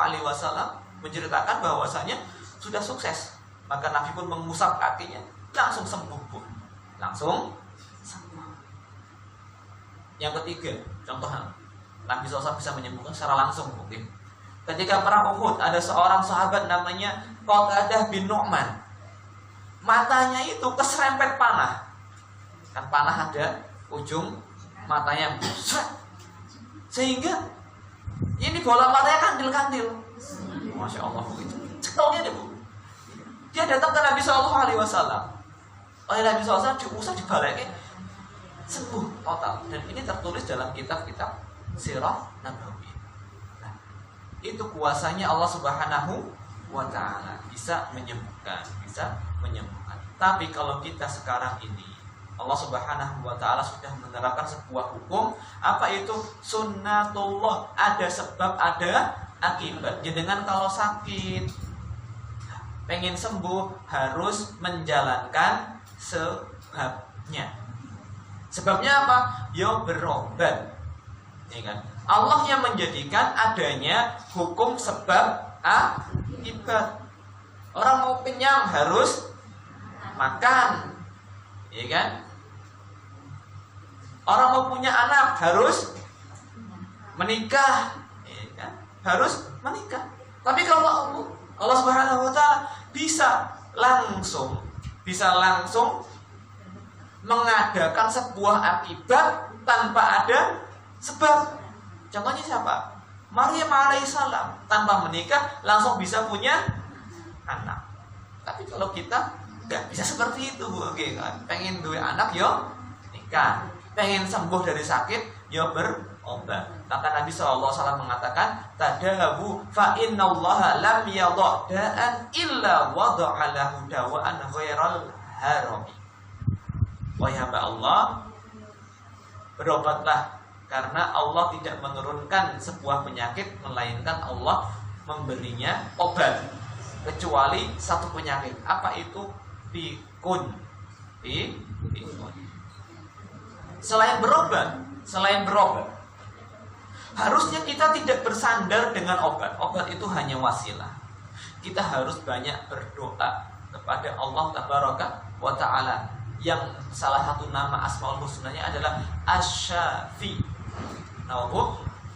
menceritakan bahwasanya sudah sukses. Maka Nabi pun mengusap kakinya, langsung sembuh Bu. Langsung sembuh. Yang ketiga, contoh Nabi SAW bisa menyembuhkan secara langsung mungkin. Ketika perang Uhud, ada seorang sahabat namanya Qatadah bin Nu'man. Matanya itu keserempet panah. Kan panah ada ujung matanya, sehingga ini bola matanya kandil-kandil. Masya Allah begitu. Cekelnya deh Bu. Dia datang ke Nabi SAW. Oleh Nabi SAW diusap, dibalikin, sembuh total. Dan ini tertulis dalam kitab-kitab sirah Nabawi. Nah, itu kuasanya Allah Subhanahu wa ta'ala, bisa menyembuhkan. Tapi kalau kita sekarang ini, Allah Subhanahu wa ta'ala sudah menerapkan sebuah hukum, apa itu? Sunnatullah, ada sebab, ada akibat. Jadi dengan kalau sakit, pengen sembuh, harus menjalankan sebabnya. Sebabnya apa? Yo berobat. Ya kan? Allah yang menjadikan adanya hukum sebab akibat. Orang mau kenyang harus makan, ya kan? Orang mau punya anak harus menikah, ya kan? Harus menikah. Tapi kalau Allah Subhanahu wa ta'ala bisa langsung mengadakan sebuah akibat tanpa ada sebab. Contohnya siapa? Maryam alaihissalam tanpa menikah langsung bisa punya anak. Tapi kalau kita nggak bisa seperti itu, oke kan? Pengen dua anak, yo nikah. Pengen sembuh dari sakit, yo berobat. Maka Nabi SAW mengatakan, tadahabu fa innallaha lam yadha' da'an illa wada'a lahu dawa'an ghairal harami. Wahai hamba Allah, berobatlah, karena Allah tidak menurunkan sebuah penyakit, melainkan Allah memberinya obat, kecuali satu penyakit. Apa itu? Pikun. Selain berobat, harusnya kita tidak bersandar dengan obat. Obat itu hanya wasilah. Kita harus banyak berdoa kepada Allah Tabaraka wa ta'ala, yang salah satu nama Asmaul Husnanya adalah Asy-Syafi.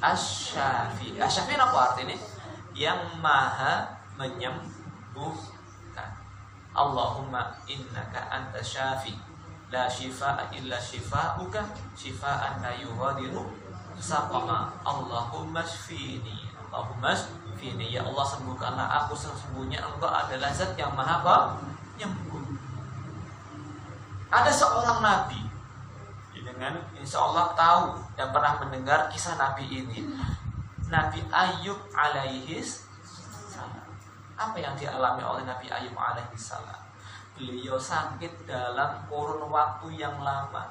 Asy-Syafi. Asy-Syafi apa artinya? Yang maha menyembuhkan. Allahumma innaka anta syafi, la shifaa illa shifauka, shifaan la yughadiru saqama. Allahumma shfini, Allahumma shfini. Ya Allah, sembuhkanlah aku, sesungguhnya Engkau adalah zat yang maha penyembuh. Ada seorang nabi, dengan insya Allah tahu dan pernah mendengar kisah nabi ini, Nabi Ayub alaihis salam. Apa yang dialami oleh Nabi Ayub alaihis salam? Beliau sakit dalam kurun waktu yang lama.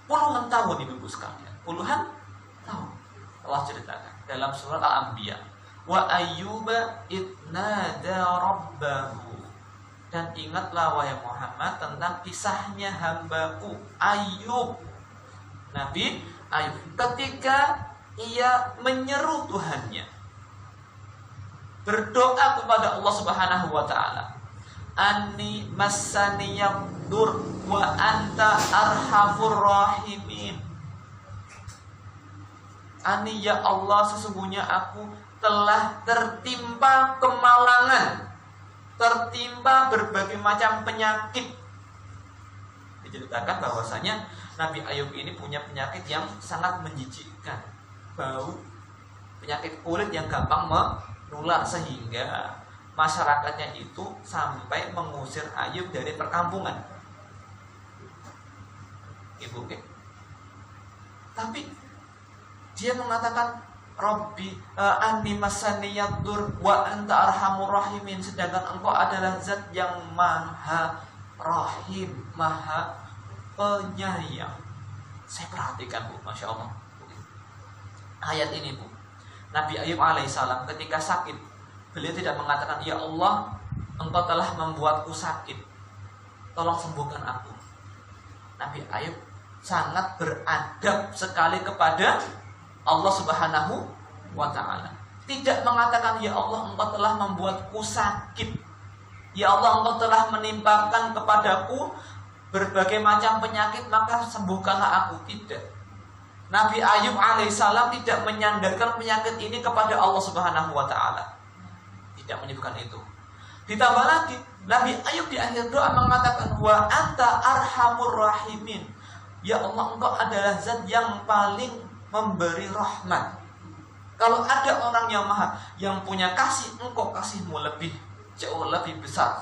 Puluhan tahun, ibu sekalian. Puluhan tahun. Allah ceritakan dalam surat Al-Anbiya. Wa ayyuba idnada rabbahu. Dan ingatlah wahai Muhammad tentang kisahnya hambaku Ayub. Nabi Ayub ketika ia menyeru Tuhannya, berdoa kepada Allah Subhanahu wa ta'ala, Anni massani yadur wa anta arhamur rahimin. Ani ya Allah, sesungguhnya aku telah tertimpa kemalangan, tertimpa berbagai macam penyakit. Diceritakan bahwasanya Nabi Ayub ini punya penyakit yang sangat menjijikkan, bau, penyakit kulit yang gampang menular, sehingga masyarakatnya itu sampai mengusir Ayub dari perkampungan. Ibu, tapi dia mengatakan Rabbi anni masani yadur wa anta arhamur rahimin, sedangkan Engkau adalah zat yang maha rahim, maha penyayang. Saya perhatikan, Bu, Masya Allah, ayat ini, Bu. Nabi Ayub alaihissalam ketika sakit, beliau tidak mengatakan, ya Allah, Engkau telah membuatku sakit, tolong sembuhkan aku. Nabi Ayub sangat beradab sekali kepada Allah Subhanahu wa ta'ala. Tidak mengatakan, ya Allah, Engkau telah membuatku sakit, ya Allah, Engkau telah menimpakan kepadaku berbagai macam penyakit, maka sembuhkanlah aku. Tidak. Nabi Ayub alaihissalam tidak menyandarkan penyakit ini kepada Allah Subhanahu wa ta'ala, tidak menyebutkan itu. Ditambah lagi, Nabi Ayub di akhir doa mengatakan, wa anta arhamur rahimin, ya Allah, Engkau adalah zat yang paling memberi rahmat. Kalau ada orang yang punya kasih, Engkau kasihmu jauh lebih besar.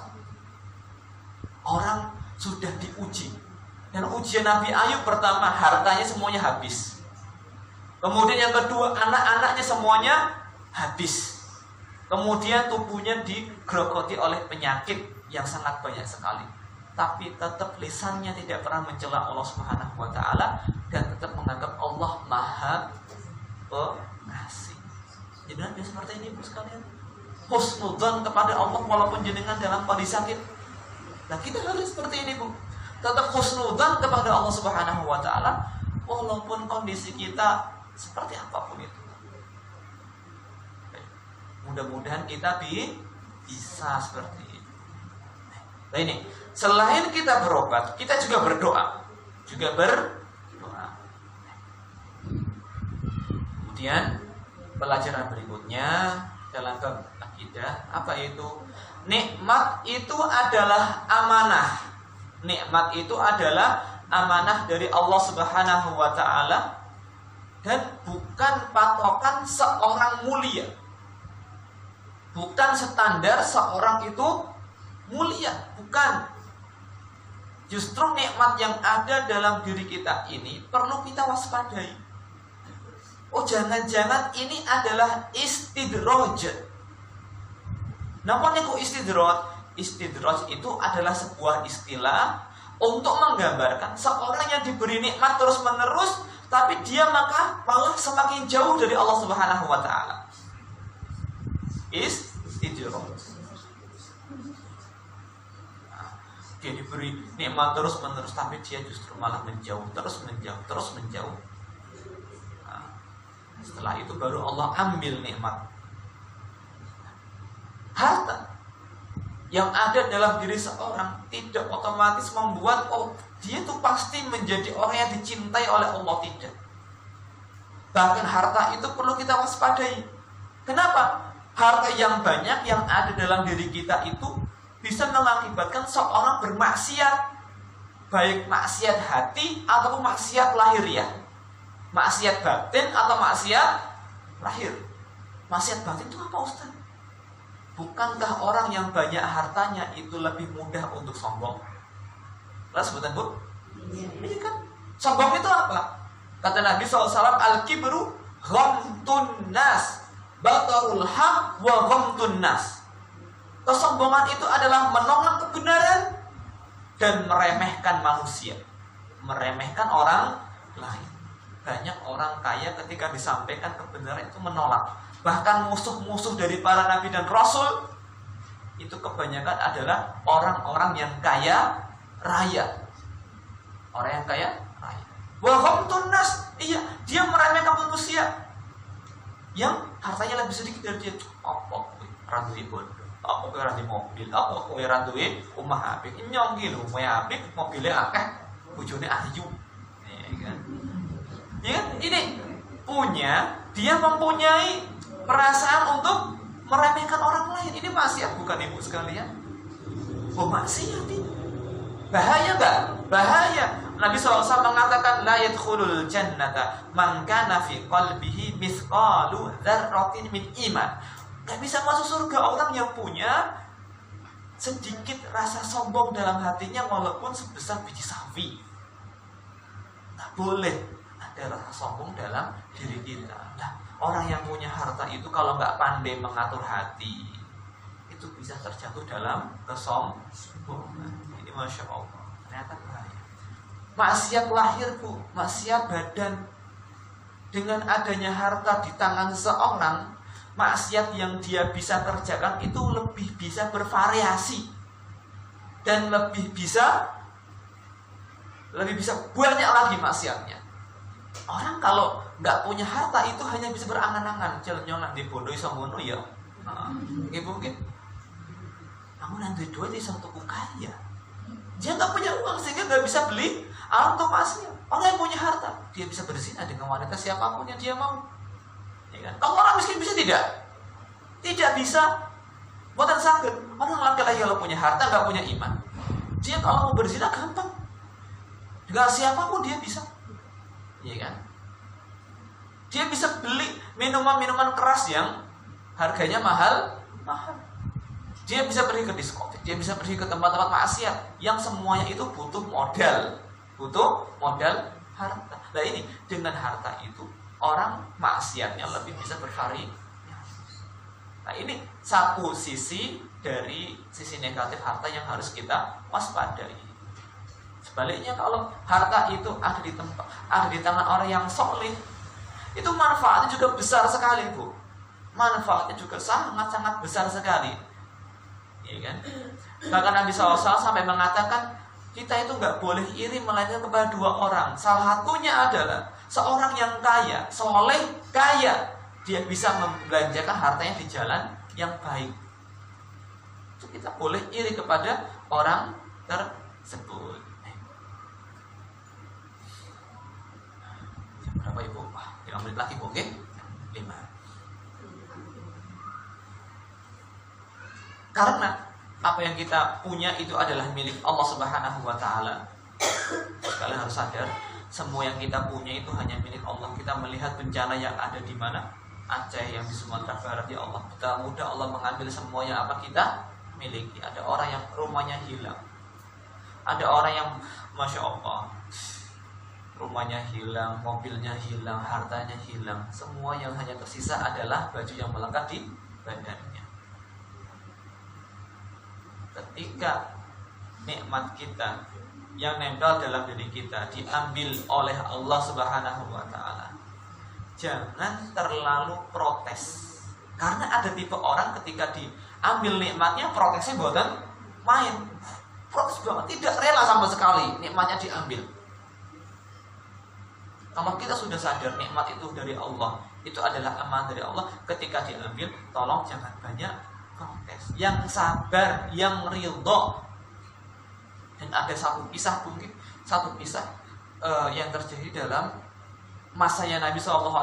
Orang sudah diuji, dan ujian Nabi Ayub pertama, hartanya semuanya habis. Kemudian yang kedua, anak-anaknya semuanya habis. Kemudian tubuhnya digerogoti oleh penyakit yang sangat banyak sekali. Tapi tetap lisannya tidak pernah mencela Allah Subhanahu wa taala dan tetap menganggap Allah Maha Pengasih. Jadi dia seperti ini Bu sekalian. Husnudzon kepada Allah walaupun jenengan dalam kondisi sakit. Nah, kita harus seperti ini, Bu. Tetap husnudzon kepada Allah Subhanahu wa taala walaupun kondisi kita seperti apapun itu. Mudah-mudahan kita bisa seperti ini. Nah ini, selain kita berobat, kita juga berdoa. Kemudian pelajaran berikutnya dalam bab akidah, apa itu? Nikmat itu adalah amanah. Nikmat itu adalah amanah dari Allah Subhanahu wa taala dan bukan patokan seorang mulia. Bukan standar seorang itu mulia, bukan. Justru nikmat yang ada dalam diri kita ini perlu kita waspadai. Oh, jangan-jangan ini adalah istidraj. Napa niku istidraj? Istidraj itu adalah sebuah istilah untuk menggambarkan seorang yang diberi nikmat terus-menerus, tapi dia malah semakin jauh dari Allah Subhanahu wa taala. Istidraj. Dia diberi nikmat terus-menerus, tapi dia justru malah menjauh, terus menjauh. Setelah itu baru Allah ambil nikmat. Harta yang ada dalam diri seorang tidak otomatis membuat dia itu pasti menjadi orang yang dicintai oleh Allah, tidak. Bahkan harta itu perlu kita waspadai. Kenapa? Harta yang banyak yang ada dalam diri kita itu bisa mengakibatkan seorang bermaksiat, baik maksiat hati ataupun maksiat lahiriah, maksiat batin atau maksiat lahir. Maksiat batin itu apa, Ustaz? Bukankah orang yang banyak hartanya itu lebih mudah untuk sombong? Lah sebutan Bu? Iya kan? Sombong itu apa? Kata Nabi SAW, al-kibru ghamtun nas, batarul haq wa ghamtun nas. Kesombongan itu adalah menolak kebenaran dan meremehkan manusia, meremehkan orang lain. Banyak orang kaya ketika disampaikan kebenaran itu menolak. Bahkan musuh-musuh dari para nabi dan rasul itu kebanyakan adalah orang-orang yang kaya raya. Orang yang kaya raya. Wa ghamtun nas, iya, dia meremehkan manusia yang hartanya lebih sedikit dari dia. Apa randuwe bondo, apa kowe randuwe mobil, apa kowe randuwe omah apik. Nyongki lho, omah apik, mobilnya akeh, bojone ayu. Ya kan? Ya kan? Ini dia mempunyai perasaan untuk meremehkan orang lain. Ini maksiat bukan, Ibu sekalian? Oh, maksiat ini. Bahaya enggak? Bahaya. Nabi SAW mengatakan la yadkhulul jannata man kana fi qalbihi mithqalu dzarratin min iman. Enggak bisa masuk surga orang yang punya sedikit rasa sombong dalam hatinya walaupun sebesar biji sawi. Enggak boleh ada rasa sombong dalam diri kita. Nah, orang yang punya harta itu kalau nggak pandai mengatur hati, itu bisa terjatuh dalam kesombongan. Ini Masya Allah, ternyata bahaya. Maksiat lahir, Bu, maksiat badan. Dengan adanya harta di tangan seorang, maksiat yang dia bisa kerjakan itu lebih bisa bervariasi dan lebih bisa banyak lagi maksiatnya. Orang kalau nggak punya harta itu hanya bisa berangan-angan, jalan-jalan di bodoh sambono ya. Ibu mungkin, kamu nanti duit di satu kaya. Dia nggak punya uang sehingga nggak bisa beli alat emasnya. Orang yang punya harta, dia bisa berzina dengan wanita siapapun yang dia mau. Ya kan? Kalau orang miskin bisa tidak? Tidak bisa. Buatan sakit. Orang laki-laki kalau punya harta nggak punya iman, dia kalau mau berzina gampang. Dengan siapapun dia bisa. Iya kan? Dia bisa beli minuman-minuman keras yang harganya mahal. Dia bisa pergi ke diskotik, dia bisa pergi ke tempat-tempat maksiat yang semuanya itu butuh modal harta. Nah ini dengan harta itu orang maksiatnya lebih bisa bervariasi. Nah, ini satu sisi dari sisi negatif harta yang harus kita waspadai. Sebaliknya, kalau harta itu ada di tangan orang yang soleh, itu manfaatnya juga besar sekali, Bu. Manfaatnya juga sangat-sangat besar sekali, ya kan? Bahkan Nabi SAW sampai mengatakan kita itu nggak boleh iri melainkan kepada dua orang. Salah satunya adalah seorang yang kaya, soleh, kaya, dia bisa membelanjakan hartanya di jalan yang baik. Itu kita boleh iri kepada orang tersebut. Berapa Ibu? 5 menit lagi, Bu. Oke? 5. Karena apa yang kita punya itu adalah milik Allah Subhanahu wa taala. Kalian harus sadar, semua yang kita punya itu hanya milik Allah. Kita melihat bencana yang ada di mana? Aceh, yang di Sumatera Barat, ya Allah, betapa mudah Allah mengambil semua yang apa kita miliki. Ada orang yang rumahnya hilang. Ada orang yang Masya Allah, rumahnya hilang, mobilnya hilang, hartanya hilang. Semua yang hanya tersisa adalah baju yang melekat di badannya. Ketika nikmat kita yang nempel dalam diri kita diambil oleh Allah Subhanahu wa taala, jangan terlalu protes. Karena ada tipe orang ketika diambil nikmatnya protesnya buatan main. Protes banget, tidak rela sama sekali nikmatnya diambil. Kalau kita sudah sadar nikmat itu dari Allah, itu adalah amanah dari Allah, ketika diambil, tolong jangan banyak protes. Yang sabar, yang ridho. Dan ada satu kisah yang terjadi dalam masanya Nabi SAW.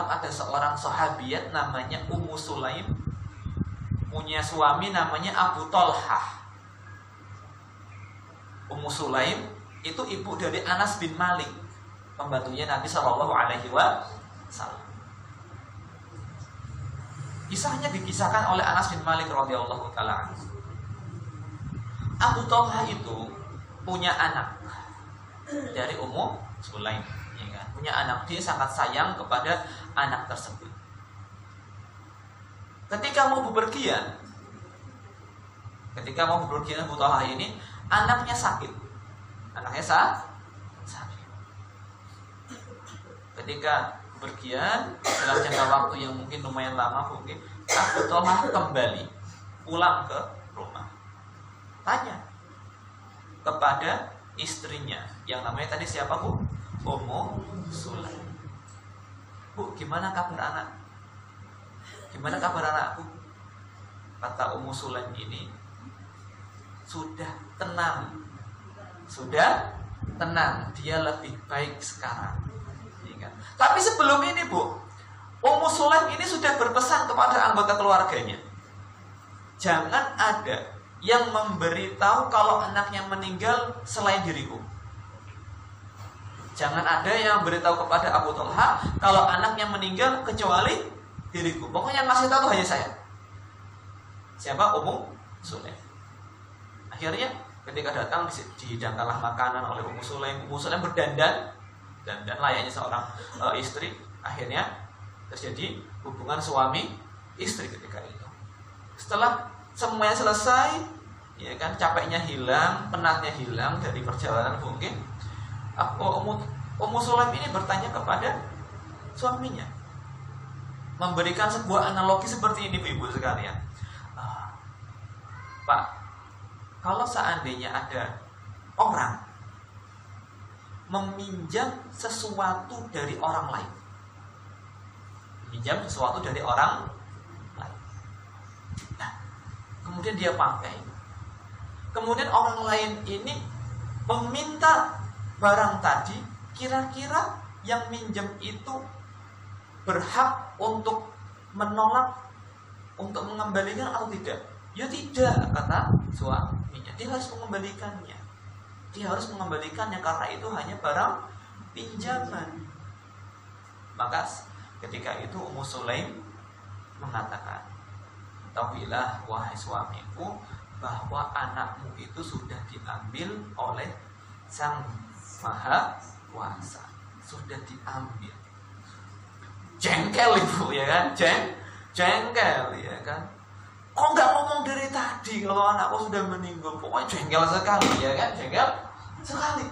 Ada seorang sahabiat namanya Ummu Sulaim, punya suami namanya Abu Tolhah. Ummu Sulaim itu ibu dari Anas bin Malik, pembantunya Nabi SAW. Kisahnya dikisahkan oleh Anas bin Malik radhiyallahu taala. Abu Tolhah itu punya anak dari Ummu Sulaim, ya kan? Punya anak, dia sangat sayang kepada anak tersebut. Ketika mau bepergian Abu Tolhah ini, anaknya sakit. Sakit. Ketika bepergian dalam jangka waktu yang mungkin lumayan lama, mungkin Abu Tolhah kembali pulang ke rumah, tanya kepada istrinya yang namanya tadi siapa, Bu? Ummu Sulaim. Bu, gimana kabar anak? Gimana kabar anakku? Kata Ummu Sulaim ini, sudah tenang, dia lebih baik sekarang. Tapi sebelum ini, Bu, Ummu Sulaim ini sudah berpesan kepada anggota keluarganya, jangan ada yang memberitahu kalau anaknya meninggal selain diriku. Jangan ada yang beritahu kepada Abu Tolhah kalau anaknya meninggal kecuali diriku. Pokoknya yang ngasih tahu hanya saya. Siapa? Ummu Sulaim. Akhirnya ketika datang dihidangkanlah makanan oleh Ummu Sulaim. Ummu Sulaim berdandan layaknya seorang istri. Akhirnya terjadi hubungan suami istri ketika itu. Setelah semuanya selesai, ya kan, capeknya hilang, penatnya hilang dari perjalanan mungkin, Ummu Sulaim ini bertanya kepada suaminya, memberikan sebuah analogi seperti ini, Ibu sekalian. Pak, kalau seandainya ada orang meminjam sesuatu dari orang lain, nah, kemudian dia pakai, kemudian orang lain ini meminta barang tadi, kira-kira yang minjem itu berhak untuk menolak, untuk mengembalikan atau tidak? Ya tidak, kata suaminya. Dia harus mengembalikannya. Karena itu hanya barang pinjaman. Maka ketika itu Ummu Sulaim mengatakan, ketahuilah wahai suamiku, bahwa anakmu itu sudah diambil oleh Sang Maha Kuasa. Sudah diambil. jengkel ibu ya kan, jengkel ya kan. Kok nggak ngomong dari tadi kalau anakku sudah meninggal? Pokoknya jengkel sekali ya kan, jengkel sekali.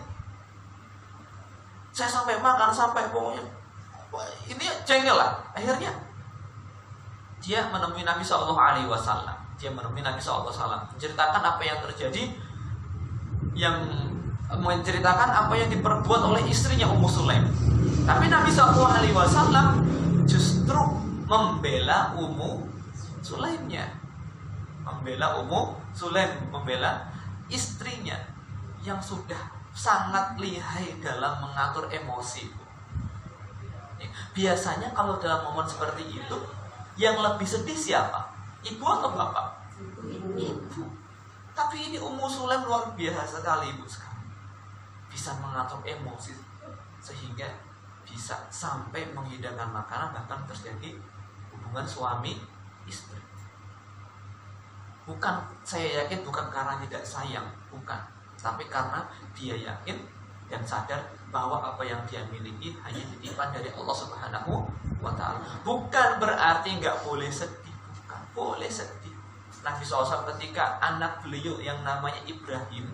Saya sampai makan sampai pokoknya ini jengkel lah. Akhirnya dia menemui Nabi SAW. Dia menemui Nabi SAW, menceritakan apa yang terjadi, menceritakan apa yang diperbuat oleh istrinya Ummu Sulaim. Tapi Nabi SAW justru membela Ummu Sulaimnya, membela istrinya yang sudah sangat lihai dalam mengatur emosi. Biasanya kalau dalam momen seperti itu, yang lebih sedih siapa? Ibu atau bapak? Ibu. Tapi ini Ummu Sulaim luar biasa sekali, ibu sekali. Bisa mengatur emosi sehingga bisa sampai menghidangkan makanan, bahkan terjadi hubungan suami istri. Bukan, saya yakin bukan karena tidak sayang, bukan, tapi karena dia yakin dan sadar bahwa apa yang dia miliki hanya titipan dari Allah Subhanahu wa Ta'ala. Bukan berarti nggak boleh sedih, bukan, boleh sedih. Nabi SAW ketika anak beliau yang namanya Ibrahim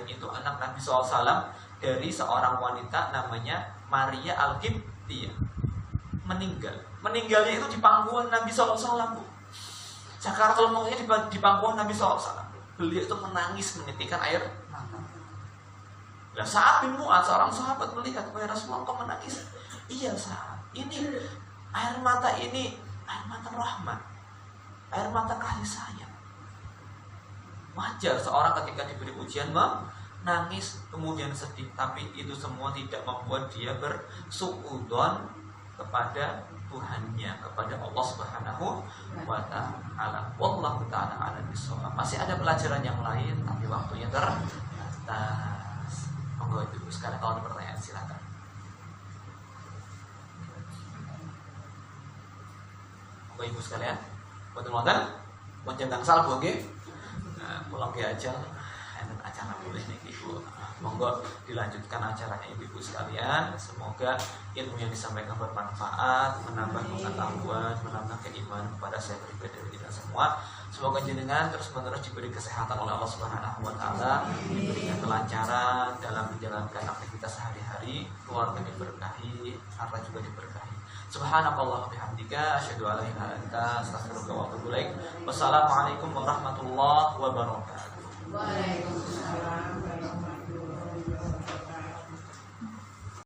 itu anak Nabi SAW dari seorang wanita namanya Maria Al-Qibtiyah, meninggalnya itu di pangkuan Nabi SAW, Bu. Jakarta Lemongnya di pangkuan Nabi SAW. Beliau itu menangis menitikan air mata. Nah, saat bin Mu'adz, seorang sahabat melihat, "Wahai Rasulullah, kau menangis?" "Iya, saat ini air mata rahmat, air mata kasih sayang." Wajar seorang ketika diberi ujian menangis, kemudian sedih, tapi itu semua tidak membuat dia bersuudzon kepada Tuhannya, kepada Allah Subhanahu wa Ta'ala. Wallahu ta'ala a'lam bishawab. Masih ada pelajaran yang lain, tapi waktunya terbatas. Monggo Ibu sekalian kalau ada pertanyaan silakan. Monggo Ibu sekalian. Buat wonten gangsal Bu nggih. Pulang ke aja. Enak acara boleh nih Ibu. Monggo dilanjutkan acaranya Ibu sekalian. Semoga ilmu yang disampaikan bermanfaat, menambah pengetahuan, menambah keimanan kepada saya pribadi dan kita semua. Semoga jenengan terus-menerus diberi kesehatan oleh Allah Subhanahu wa Ta'ala, diberikan kelancaran dalam menjalankan aktivitas sehari-hari, keluarga diberkahi, harta juga diberkahi. Subhanakallah bihamdika, asyhadu an la ilaha illa anta, astaghfiruka wa atubu ilaik. Wassalamualaikum warahmatullahi wabarakatuh. Waalaikumsalam.